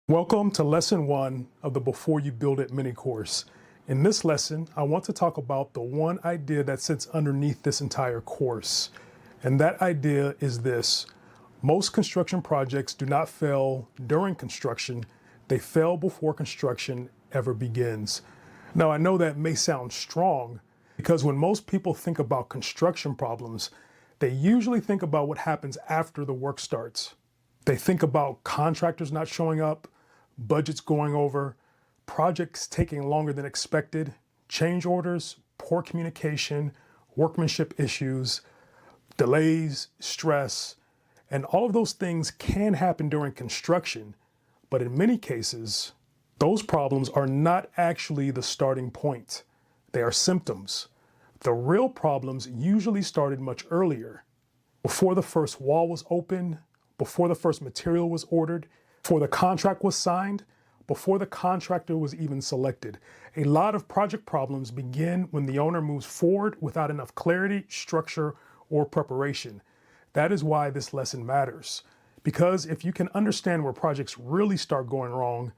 Welcome to Lesson 1 of the Before You Build It mini course. In this lesson, I want to talk about the one idea that sits underneath this entire course. And that idea is this: most construction projects do not fail during construction, they fail before construction ever begins. Now, I know that may sound strong because when most people think about construction problems, they usually think about what happens after the work starts. They think about contractors not showing up, budgets going over, projects taking longer than expected, change orders, poor communication, workmanship issues, delays, stress, and all of those things can happen during construction. But in many cases, those problems are not actually the starting point. They are symptoms. The real problems usually started much earlier, before the first wall was opened, before the first material was ordered, before the contract was signed, before the contractor was even selected. A lot of project problems begin when the owner moves forward without enough clarity, structure, or preparation. That is why this lesson matters. Because if you can understand where projects really start going wrong,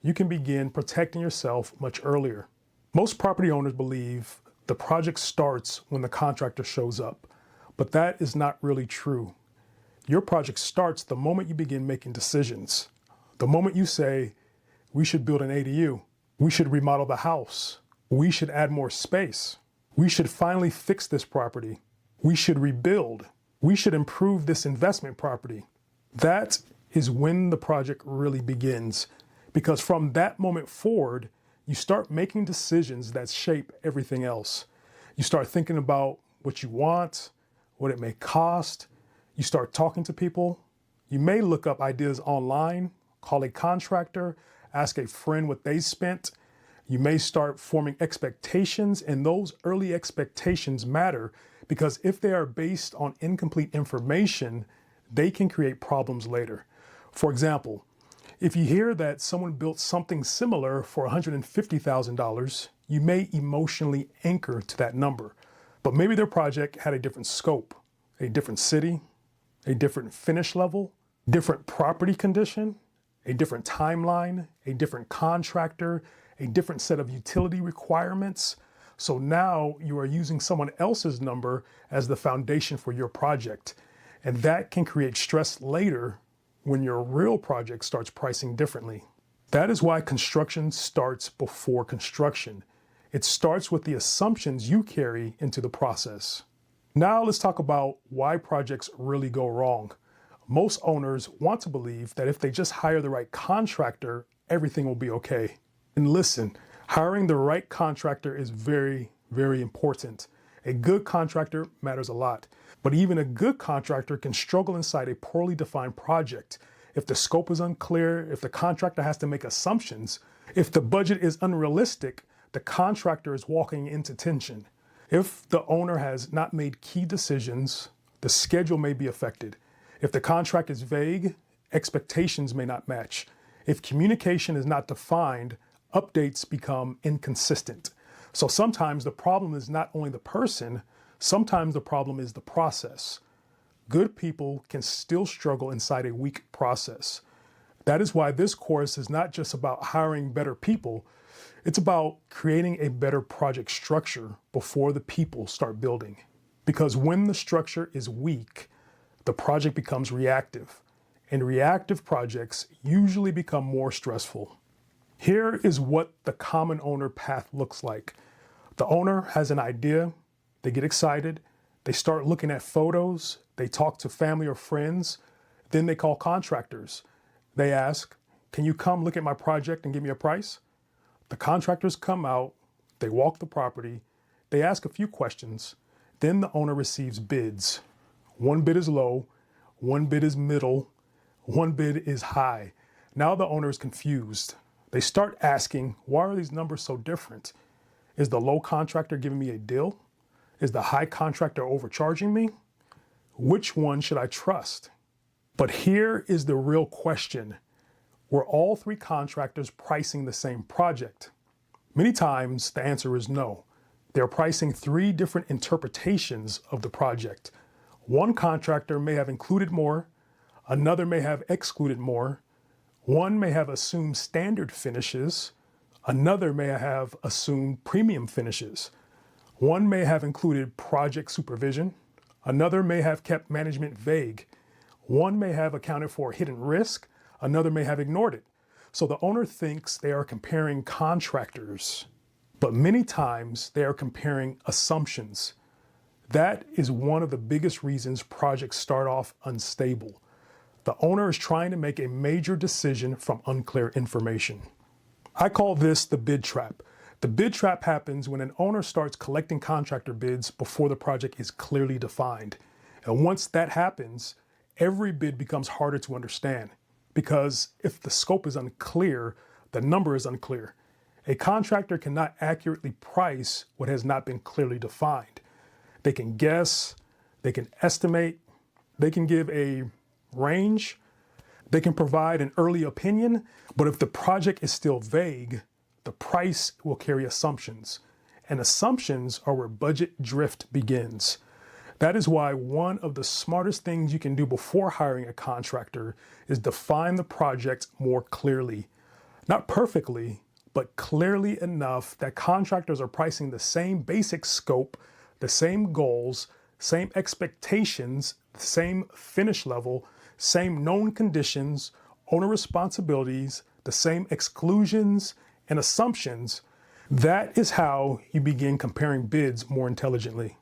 you can begin protecting yourself much earlier. Most property owners believe the project starts when the contractor shows up, but that is not really true. Your project starts the moment you begin making decisions. The moment you say, we should build an ADU, we should remodel the house, we should add more space, we should finally fix this property, we should rebuild, we should improve this investment property. That is when the project really begins, because from that moment forward, you start making decisions that shape everything else. You start thinking about what you want, what it may cost. You start talking to people. You may look up ideas online, call a contractor, ask a friend what they spent. You may start forming expectations, and those early expectations matter because if they are based on incomplete information, they can create problems later. For example, if you hear that someone built something similar for $150,000, you may emotionally anchor to that number. But maybe their project had a different scope, a different city, a different finish level, different property condition, a different timeline, a different contractor, a different set of utility requirements. So now you are using someone else's number as the foundation for your project. And that can create stress later when your real project starts pricing differently. That is why construction starts before construction. It starts with the assumptions you carry into the process. Now let's talk about why projects really go wrong. Most owners want to believe that if they just hire the right contractor, everything will be okay. And listen, hiring the right contractor is very, very important. A good contractor matters a lot, but even a good contractor can struggle inside a poorly defined project. If the scope is unclear, if the contractor has to make assumptions, if the budget is unrealistic, the contractor is walking into tension. If the owner has not made key decisions, the schedule may be affected. If the contract is vague, expectations may not match. If communication is not defined, updates become inconsistent. So sometimes the problem is not only the person, sometimes the problem is the process. Good people can still struggle inside a weak process. That is why this course is not just about hiring better people, it's about creating a better project structure before the people start building. Because when the structure is weak, the project becomes reactive, and reactive projects usually become more stressful. Here is what the common owner path looks like. The owner has an idea, they get excited, they start looking at photos, they talk to family or friends, then they call contractors. They ask, can you come look at my project and give me a price? The contractors come out, they walk the property, they ask a few questions, then the owner receives bids. One bid is low, one bid is middle, one bid is high. Now the owner is confused. They start asking, why are these numbers so different? Is the low contractor giving me a deal? Is the high contractor overcharging me? Which one should I trust? But here is the real question. Were all three contractors pricing the same project? Many times the answer is no. They're pricing three different interpretations of the project. One contractor may have included more, another may have excluded more, One may have assumed standard finishes. Another may have assumed premium finishes. One may have included project supervision. Another may have kept management vague. One may have accounted for hidden risk. Another may have ignored it. So the owner thinks they are comparing contractors, but many times they are comparing assumptions. That is one of the biggest reasons projects start off unstable. The owner is trying to make a major decision from unclear information. I call this the bid trap. The bid trap happens when an owner starts collecting contractor bids before the project is clearly defined. And once that happens, every bid becomes harder to understand, because if the scope is unclear, the number is unclear. A contractor cannot accurately price what has not been clearly defined. They can guess, they can estimate, they can give a range, they can provide an early opinion, but if the project is still vague, the price will carry assumptions, and assumptions are where budget drift begins. That is why one of the smartest things you can do before hiring a contractor is define the project more clearly. Not perfectly, but clearly enough that contractors are pricing the same basic scope, the same goals, same expectations, the same finish level, same known conditions, owner responsibilities, the same exclusions and assumptions. That is how you begin comparing bids more intelligently.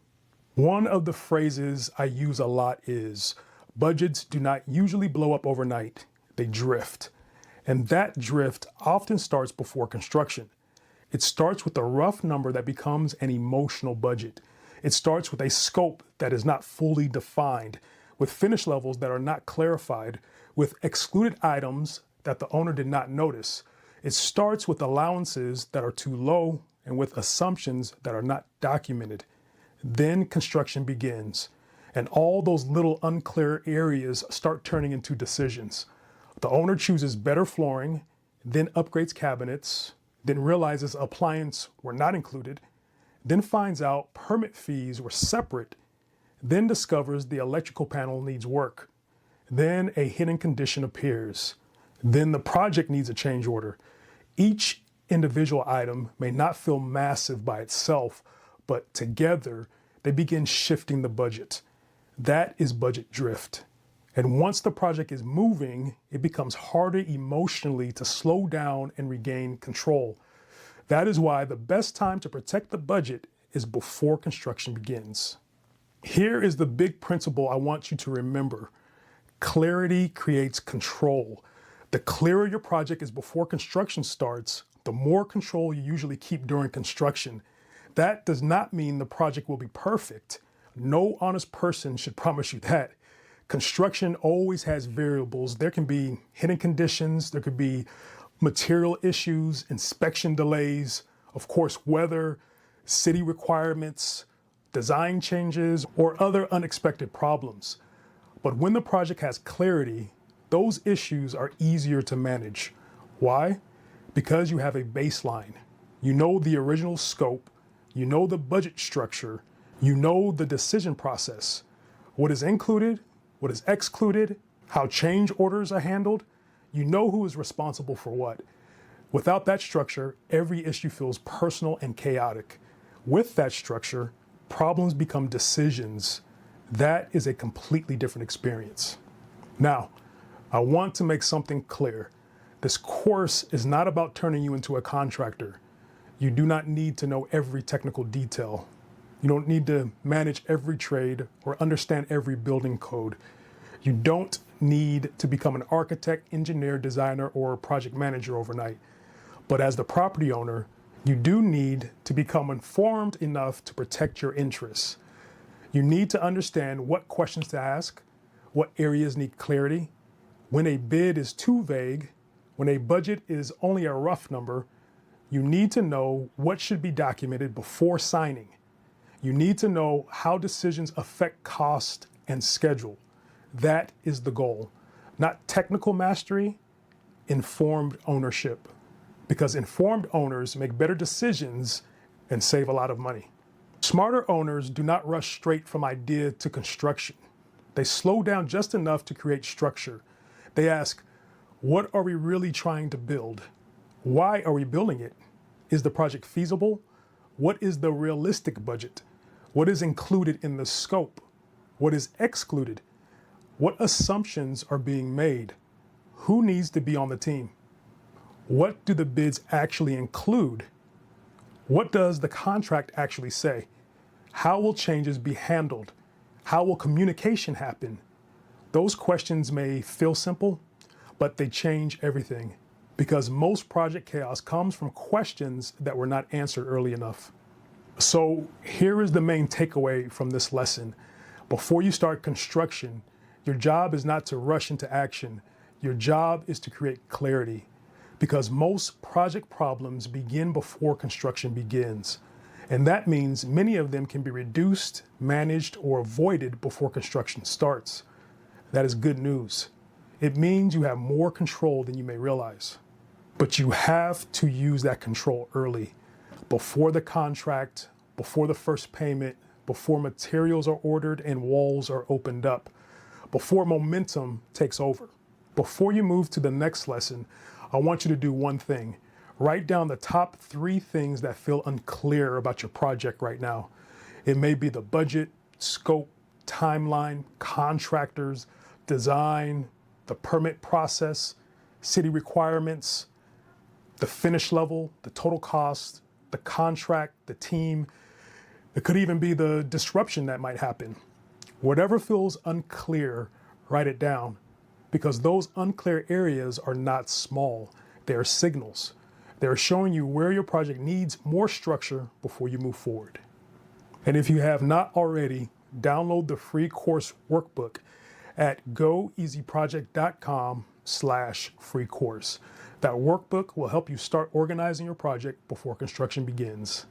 One of the phrases I use a lot is, budgets do not usually blow up overnight, they drift. And that drift often starts before construction. It starts with a rough number that becomes an emotional budget. It starts with a scope that is not fully defined, with finish levels that are not clarified, with excluded items that the owner did not notice. It starts with allowances that are too low and with assumptions that are not documented. Then construction begins, and all those little unclear areas start turning into decisions. The owner chooses better flooring, then upgrades cabinets, then realizes appliances were not included, then finds out permit fees were separate, then discovers the electrical panel needs work. Then a hidden condition appears. Then the project needs a change order. Each individual item may not feel massive by itself, but together they begin shifting the budget. That is budget drift. And once the project is moving, it becomes harder emotionally to slow down and regain control. That is why the best time to protect the budget is before construction begins. Here is the big principle I want you to remember. Clarity creates control. The clearer your project is before construction starts, the more control you usually keep during construction. That does not mean the project will be perfect. No honest person should promise you that. Construction always has variables. There can be hidden conditions, there could be material issues, inspection delays, of course, weather, city requirements, design changes, or other unexpected problems. But when the project has clarity, those issues are easier to manage. Why? Because you have a baseline. You know the original scope, you know the budget structure, you know the decision process, what is included, what is excluded, how change orders are handled. You know who is responsible for what. Without that structure, every issue feels personal and chaotic. With that structure, problems become decisions. That is a completely different experience. Now, I want to make something clear. This course is not about turning you into a contractor. You do not need to know every technical detail. You don't need to manage every trade or understand every building code. You don't need to become an architect, engineer, designer, or project manager overnight. But as the property owner, you do need to become informed enough to protect your interests. You need to understand what questions to ask, what areas need clarity, when a bid is too vague, when a budget is only a rough number. You need to know what should be documented before signing. You need to know how decisions affect cost and schedule. That is the goal. Not technical mastery, informed ownership. Because informed owners make better decisions and save a lot of money. Smarter owners do not rush straight from idea to construction. They slow down just enough to create structure. They ask, What are we really trying to build? Why are we building it? Is the project feasible? What is the realistic budget? What is included in the scope? What is excluded? What assumptions are being made? Who needs to be on the team? What do the bids actually include? What does the contract actually say? How will changes be handled? How will communication happen? Those questions may feel simple, but they change everything, because most project chaos comes from questions that were not answered early enough. So here is the main takeaway from this lesson. Before you start construction, your job is not to rush into action. Your job is to create clarity, because most project problems begin before construction begins. And that means many of them can be reduced, managed, or avoided before construction starts. That is good news. It means you have more control than you may realize. But you have to use that control early, before the contract, before the first payment, before materials are ordered and walls are opened up, before momentum takes over. Before you move to the next lesson, I want you to do one thing. Write down the top 3 things that feel unclear about your project right now. It may be the budget, scope, timeline, contractors, design, the permit process, city requirements, the finish level, the total cost, the contract, the team. It could even be the disruption that might happen. Whatever feels unclear, write it down, because those unclear areas are not small. They are signals. They're showing you where your project needs more structure before you move forward. And if you have not already, download the free course workbook at goeasyproject.com/free course. That workbook will help you start organizing your project before construction begins.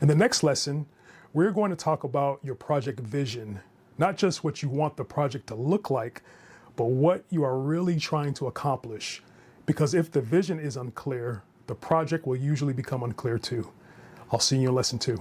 In the next lesson, we're going to talk about your project vision, not just what you want the project to look like, but what you are really trying to accomplish. Because if the vision is unclear, the project will usually become unclear too. I'll see you in lesson 2.